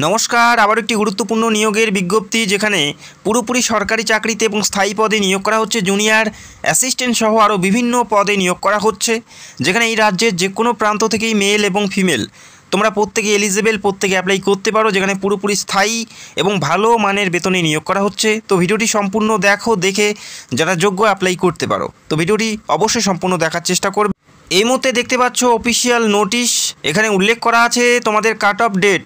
নমস্কার, আবার একটি গুরুত্বপূর্ণ নিয়োগের বিজ্ঞপ্তি যেখানে পুরোপুরি সরকারি চাকরিতে এবং স্থায়ী পদে নিয়োগ করা হচ্ছে। জুনিয়র অ্যাসিস্ট্যান্ট সহ আরও বিভিন্ন পদে নিয়োগ করা হচ্ছে, যেখানে এই রাজ্যের যে কোনো প্রান্ত থেকেই মেল এবং ফিমেল তোমরা প্রত্যেকে এলিজিবল, প্রত্যেকে অ্যাপ্লাই করতে পারো, যেখানে পুরোপুরি স্থায়ী এবং ভালো মানের বেতনে নিয়োগ করা হচ্ছে। তো ভিডিওটি সম্পূর্ণ দেখো, দেখে যারা যোগ্য অ্যাপ্লাই করতে পারো। তো ভিডিওটি অবশ্যই সম্পূর্ণ দেখার চেষ্টা করবে। এই মুহূর্তে দেখতে পাচ্ছ অফিসিয়াল নোটিশ, এখানে উল্লেখ করা আছে তোমাদের কাট অফ ডেট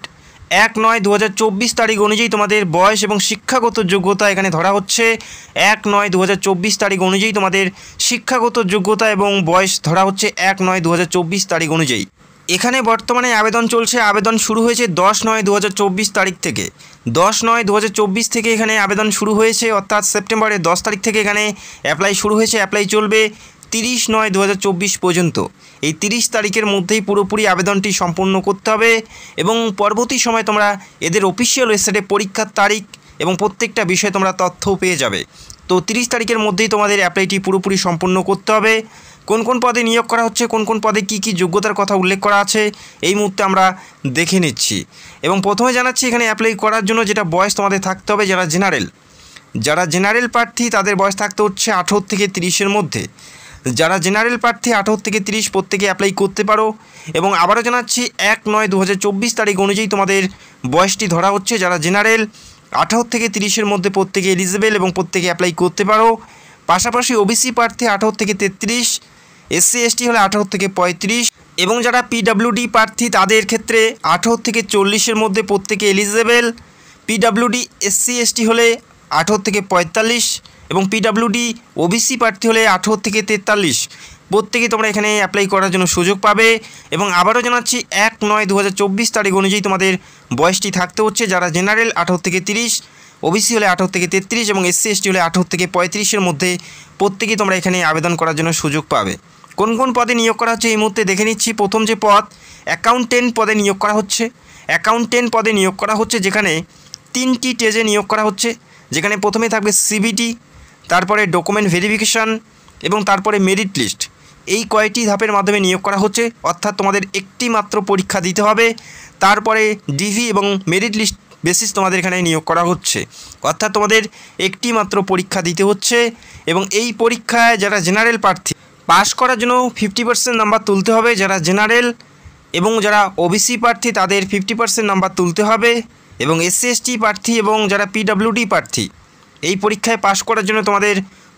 1/9/2024 তারিখ অনুযায়ী তোমাদের বয়স এবং শিক্ষাগত যোগ্যতা এখানে ধরা হচ্ছে। 1/9/2024 তারিখ অনুযায়ী তোমাদের শিক্ষাগত যোগ্যতা এবং বয়স ধরা হচ্ছে 1/9/2024 তারিখ অনুযায়ী। এখানে বর্তমানে আবেদন চলছে, আবেদন শুরু হয়েছে 10/9/2024 তারিখ থেকে। 10/9/2024 থেকে এখানে আবেদন শুরু হয়েছে, অর্থাৎ সেপ্টেম্বরের 10 তারিখ থেকে এখানে অ্যাপ্লাই শুরু হয়েছে। অ্যাপ্লাই চলবে 30/9/2024 পর্যন্ত। এই 30 তারিখের মধ্যেই পুরোপুরি আবেদনটি সম্পূর্ণ করতে হবে এবং পরবর্তী সময় তোমরা এদের অফিসিয়াল ওয়েবসাইটে পরীক্ষার তারিখ এবং প্রত্যেকটা বিষয়ে তোমরা তথ্যও পেয়ে যাবে। তো 30 তারিখের মধ্যেই তোমাদের অ্যাপ্লাইটি পুরোপুরি সম্পূর্ণ করতে হবে। কোন কোন পদে নিয়োগ করা হচ্ছে, কোন কোন পদে কী কী যোগ্যতার কথা উল্লেখ করা আছে এই মুহূর্তে আমরা দেখে নিচ্ছি। এবং প্রথমে জানাচ্ছি এখানে অ্যাপ্লাই করার জন্য যেটা বয়স তোমাদের থাকতে হবে, যারা জেনারেল প্রার্থী তাদের বয়স থাকতে হচ্ছে 18 থেকে 30-এর মধ্যে। যারা জেনারেল প্রার্থী 18 থেকে 30 প্রত্যেকে অ্যাপ্লাই করতে পারো। এবং আবারও জানাচ্ছি 1/9/2024 তারিখ অনুযায়ী তোমাদের বয়সটি ধরা হচ্ছে। যারা জেনারেল 18 থেকে 30-এর মধ্যে প্রত্যেকে এলিজিবল এবং প্রত্যেকে অ্যাপ্লাই করতে পারো। পাশাপাশি ওবিসি প্রার্থী 18 থেকে 33, এসসি এসটি হলে 18 থেকে 35 এবং যারা পিডাব্লিউডি প্রার্থী তাদের ক্ষেত্রে 18 থেকে 40-এর মধ্যে প্রত্যেকে এলিজিবল। পিডাব্লিউডি এসসি এসটি হলে 18 থেকে 45 এবং পিডাব্লিউডি ওবিসি প্রার্থী হলে 18 থেকে 43 প্রত্যেকে তোমরা এখানে অ্যাপ্লাই করার জন্য সুযোগ পাবে। এবং আবারও জানাচ্ছি 1/9/2024 তারিখ অনুযায়ী তোমাদের বয়সটি থাকতে হচ্ছে। যারা জেনারেল 18 থেকে 30, ওবিসি হলে 18 থেকে 33 এবং এসসি এসটি হলে 18 থেকে 35-এর মধ্যে প্রত্যেকেই তোমরা এখানে আবেদন করার জন্য সুযোগ পাবে। কোন কোন পদে নিয়োগ করা হচ্ছে এই মুহূর্তে দেখে নিচ্ছি। প্রথম যে পদ, অ্যাকাউন্টেন্ট পদে নিয়োগ করা হচ্ছে। অ্যাকাউন্টেন্ট পদে নিয়োগ করা হচ্ছে যেখানে 3টি স্টেজে নিয়োগ করা হচ্ছে, যেখানে প্রথমে থাকবে সিবিটি, তারপরে ডকুমেন্ট ভেরিফিকেশান এবং তারপরে মেরিট লিস্ট। এই কয়টি ধাপের মাধ্যমে নিয়োগ করা হচ্ছে, অর্থাৎ তোমাদের একটি মাত্র পরীক্ষা দিতে হবে, তারপরে ডিভি এবং মেরিট লিস্ট বেসিস তোমাদের এখানে নিয়োগ করা হচ্ছে, অর্থাৎ তোমাদের একটি মাত্র পরীক্ষা দিতে হচ্ছে। এবং এই পরীক্ষায় যারা জেনারেল প্রার্থী পাস করার জন্য 50% নাম্বার তুলতে হবে। যারা জেনারেল এবং যারা ওবিসি প্রার্থী তাদের 50% নাম্বার তুলতে হবে। এবং এসসি এসটি প্রার্থী এবং যারা পিডাব্লিউডি প্রার্থী এই পরীক্ষায় পাশ করার জন্য তোমাদের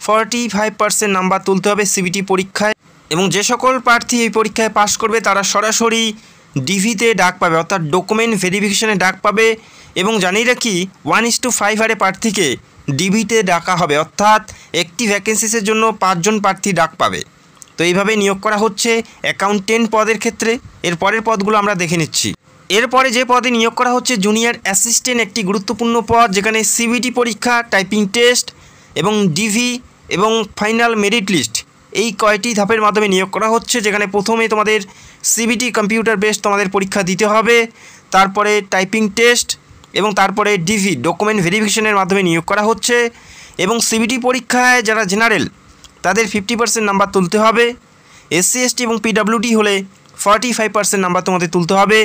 45% নাম্বার তুলতে হবে সিবিটি পরীক্ষায়। এবং যে সকল প্রার্থী এই পরীক্ষায় পাশ করবে তারা সরাসরি ডিভিতে ডাক পাবে, অর্থাৎ ডকুমেন্ট ভেরিফিকেশানে ডাক পাবে। এবং জানিয়ে রাখি 1:5 হারে প্রার্থীকে ডিভিতে ডাকা হবে, অর্থাৎ একটি ভ্যাকেন্সিসের জন্য 5 জন প্রার্থী ডাক পাবে। তো এইভাবে নিয়োগ করা হচ্ছে অ্যাকাউন্টেন্ট পদের ক্ষেত্রে। এর পরের পদগুলো আমরা দেখে নিচ্ছি। এরপরে যে পদে নিয়োগ করা হচ্ছে জুনিয়র অ্যাসিস্ট্যান্ট, একটি গুরুত্বপূর্ণ পদ, যেখানে সিবিটি পরীক্ষা, টাইপিং টেস্ট এবং ডিভি এবং ফাইনাল মেরিট লিস্ট এই কয়টি ধাপের মাধ্যমে নিয়োগ করা হচ্ছে। যেখানে প্রথমে তোমাদের সিবিটি কম্পিউটার বেসড তোমাদের পরীক্ষা দিতে হবে, তারপরে টাইপিং টেস্ট এবং তারপরে ডিভি ডকুমেন্ট ভেরিফিকেশনের মাধ্যমে নিয়োগ করা হচ্ছে। এবং সিবিটি পরীক্ষায় যারা জেনারেল তাদের 50% নাম্বার তুলতে হবে। এসসি এসটি এবং পিডাব্লিউডি হলে 45% নাম্বার তোমাদের তুলতে হবে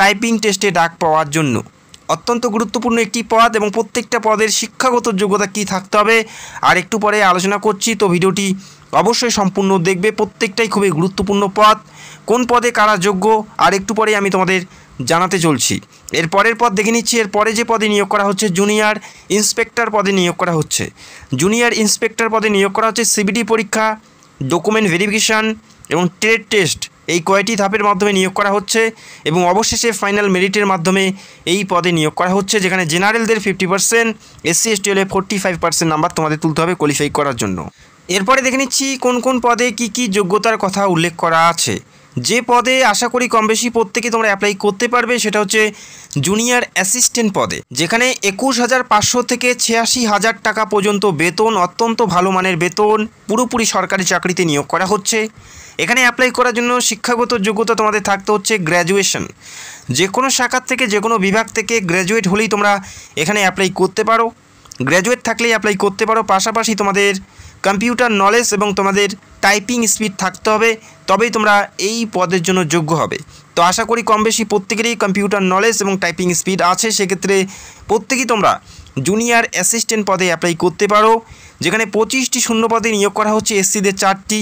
টাইপিং টেস্টে ডাক পাওয়ার জন্য। অত্যন্ত গুরুত্বপূর্ণ একটি পদ এবং প্রত্যেকটা পদের শিক্ষাগত যোগ্যতা কী থাকতে হবে আর একটু পরে আলোচনা করছি। তো ভিডিওটি অবশ্যই সম্পূর্ণ দেখবে, প্রত্যেকটাই খুবই গুরুত্বপূর্ণ পদ। কোন পদে কারা যোগ্য আর একটু পরে আমি তোমাদের জানাতে চলছি। এর পরের পদ দেখে নিচ্ছি। এর পরে যে পদে নিয়োগ করা হচ্ছে জুনিয়র ইন্সপেক্টর পদে নিয়োগ করা হচ্ছে। জুনিয়র ইন্সপেক্টর পদে নিয়োগ করা হচ্ছে সিবিটি পরীক্ষা, ডকুমেন্ট ভেরিফিকেশান এবং ট্রেড টেস্ট এই কয়টি ধাপের মাধ্যমে নিয়োগ করা হচ্ছে। এবং অবশেষে ফাইনাল মেরিটের মাধ্যমে এই পদে নিয়োগ করা হচ্ছে, যেখানে জেনারেলদের 50%, এসসি এসটি হলে 45% নাম্বার তোমাদের তুলতে হবে কোয়ালিফাই করার জন্য। এরপরে দেখে নিচ্ছি কোন কোন পদে কি কি যোগ্যতার কথা উল্লেখ করা আছে। যে পদে আশা করি কম বেশি প্রত্যেকে তোমরা অ্যাপ্লাই করতে পারবে সেটা হচ্ছে জুনিয়র অ্যাসিস্ট্যান্ট পদে, যেখানে 21,500 থেকে 86,000 টাকা পর্যন্ত বেতন, অত্যন্ত ভালো মানের বেতন, পুরোপুরি সরকারি চাকরিতে নিয়োগ করা হচ্ছে। এখানে অ্যাপ্লাই করার জন্য শিক্ষাগত যোগ্যতা তোমাদের থাকতে হচ্ছে গ্র্যাজুয়েশন। যে কোনো শাখার থেকে, যে কোনো বিভাগ থেকে গ্র্যাজুয়েট হলেই তোমরা এখানে অ্যাপ্লাই করতে পারো। গ্র্যাজুয়েট থাকলেই অ্যাপ্লাই করতে পারো। পাশাপাশি তোমাদের কম্পিউটার নলেজ এবং তোমাদের টাইপিং স্পিড থাকতে হবে, তবেই তোমরা এই পদের জন্য যোগ্য হবে। তো আশা করি কম বেশি প্রত্যেকেরই কম্পিউটার নলেজ এবং টাইপিং স্পিড আছে, সেক্ষেত্রে প্রত্যেকেই তোমরা জুনিয়র অ্যাসিস্ট্যান্ট পদে অ্যাপ্লাই করতে পারো, যেখানে 25টি শূন্য পদে নিয়োগ করা হচ্ছে। এসসিদের 4টি,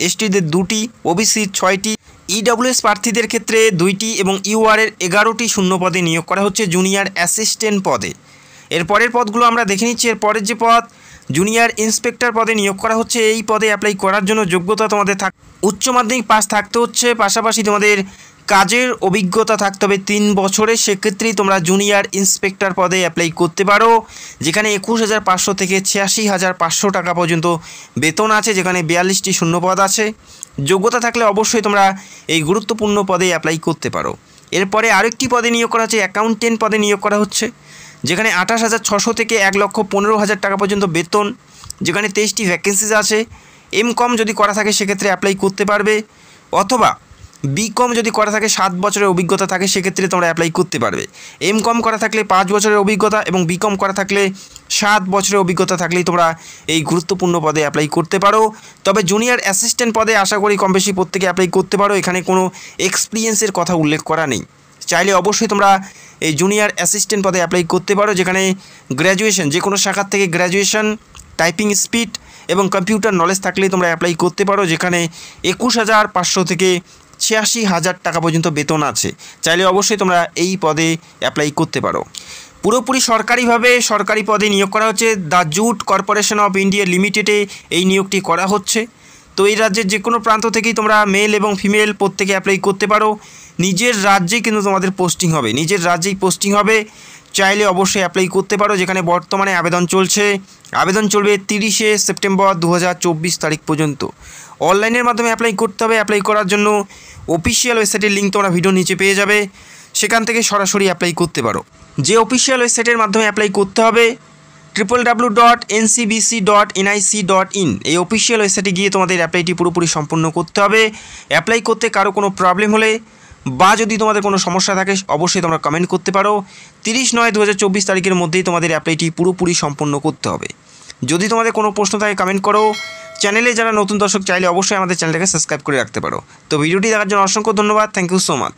এসটিদের 2টি, ওবিসির 6টি, ইডব্লিউএস প্রার্থীদের ক্ষেত্রে 2টি এবং ইউআরের 11টি শূন্য পদে নিয়োগ করা হচ্ছে জুনিয়র অ্যাসিস্ট্যান্ট পদে। এর পরের পদগুলো আমরা দেখে নিচ্ছি। এর পরের যে পদ জুনিয়র ইন্সপেক্টর পদে নিয়োগ করা হচ্ছে। এই পদে অ্যাপ্লাই করার জন্য যোগ্যতা তোমাদের উচ্চ মাধ্যমিক পাস থাকতে হচ্ছে, পাশাপাশি তোমাদের কাজের অভিজ্ঞতা থাকতে হবে 3 বছরের। সেক্ষেত্রেই তোমরা জুনিয়র ইন্সপেক্টর পদে অ্যাপ্লাই করতে পারো, যেখানে 21,500 থেকে 86,500 টাকা পর্যন্ত বেতন আছে, যেখানে 42টি শূন্য পদ আছে। যোগ্যতা থাকলে অবশ্যই তোমরা এই গুরুত্বপূর্ণ পদে অ্যাপ্লাই করতে পারো। এরপরে আরেকটি পদে নিয়োগ করা হচ্ছে, অ্যাকাউন্টেন্ট পদে নিয়োগ করা হচ্ছে, যেখানে 28,600 থেকে 1,15,000 টাকা পর্যন্ত বেতন, যেখানে 23টি ভ্যাকেন্সিজ আছে। এমকম যদি করা থাকে সেক্ষেত্রে অ্যাপ্লাই করতে পারবে, অথবা বিকম যদি করা থাকে 7 বছরের অভিজ্ঞতা থাকে সেক্ষেত্রে তোমরা অ্যাপ্লাই করতে পারবে। এমকম করা থাকলে 5 বছরের অভিজ্ঞতা এবং বিকম করা থাকলে 7 বছরের অভিজ্ঞতা থাকলেই তোমরা এই গুরুত্বপূর্ণ পদে অ্যাপ্লাই করতে পারো। তবে জুনিয়র অ্যাসিস্ট্যান্ট পদে আশা করি কম বেশি প্রত্যেকে অ্যাপ্লাই করতে পারো, এখানে কোনো এক্সপিরিয়েন্সের কথা উল্লেখ করা নেই। চাইলে অবশ্যই তোমরা এই জুনিয়র অ্যাসিস্ট্যান্ট পদে অ্যাপ্লাই করতে পারো, যেখানে গ্র্যাজুয়েশন, যে কোনো শাখার থেকে গ্র্যাজুয়েশন, টাইপিং স্পিড এবং কম্পিউটার নলেজ থাকলেই তোমরা অ্যাপ্লাই করতে পারো, যেখানে 21,500 থেকে 86,000 টাকা পর্যন্ত বেতন আছে। চাইলে অবশ্যই তোমরা এই পদে অ্যাপ্লাই করতে পারো। পুরোপুরি সরকারিভাবে সরকারি পদে নিয়োগ করা হচ্ছে। The jute corporation of India লিমিটেডে এই নিয়োগটি করা হচ্ছে। তো এই রাজ্যের যে কোনো প্রান্ত থেকেই তোমরা মেল এবং ফিমেল প্রত্যেকে অ্যাপ্লাই করতে পারো। নিজের রাজ্যেই কিন্তু তোমাদের পোস্টিং হবে, নিজের রাজ্যেই পোস্টিং হবে। চাইলে অবশ্যই অ্যাপ্লাই করতে পারো, যেখানে বর্তমানে আবেদন চলছে। আবেদন চলবে 30শে সেপ্টেম্বর 2024 তারিখ পর্যন্ত। অনলাইনের মাধ্যমে অ্যাপ্লাই করতে হবে। অ্যাপ্লাই করার জন্য অফিসিয়াল ওয়েবসাইটের লিঙ্ক তোমরা ভিডিও নিচে পেয়ে যাবে, সেখান থেকে সরাসরি অ্যাপ্লাই করতে পারো। যে অফিসিয়াল ওয়েবসাইটের মাধ্যমে অ্যাপ্লাই করতে হবে www.ncbc.nic.in, এই অফিসিয়াল ওয়েবসাইটে গিয়ে তোমাদের অ্যাপ্লাইটি পুরোপুরি সম্পূর্ণ করতে হবে। অ্যাপ্লাই করতে কারো কোনো প্রবলেম হলে বা যদি তোমাদের কোনো সমস্যা থাকে অবশ্যই তোমরা কমেন্ট করতে পারো। 30/9/2024 তারিখের মধ্যেই তোমাদের অ্যাপ্লাইটি পুরোপুরি সম্পূর্ণ করতে হবে। যদি তোমাদের কোনো প্রশ্ন থাকে কমেন্ট করো। চ্যানেলে যারা নতুন দর্শক চাইলে অবশ্যই আমাদের চ্যানেলটাকে সাবস্ক্রাইব করে রাখতে পারো। তো ভিডিওটি দেখার জন্য অসংখ্য ধন্যবাদ। Thank you so much.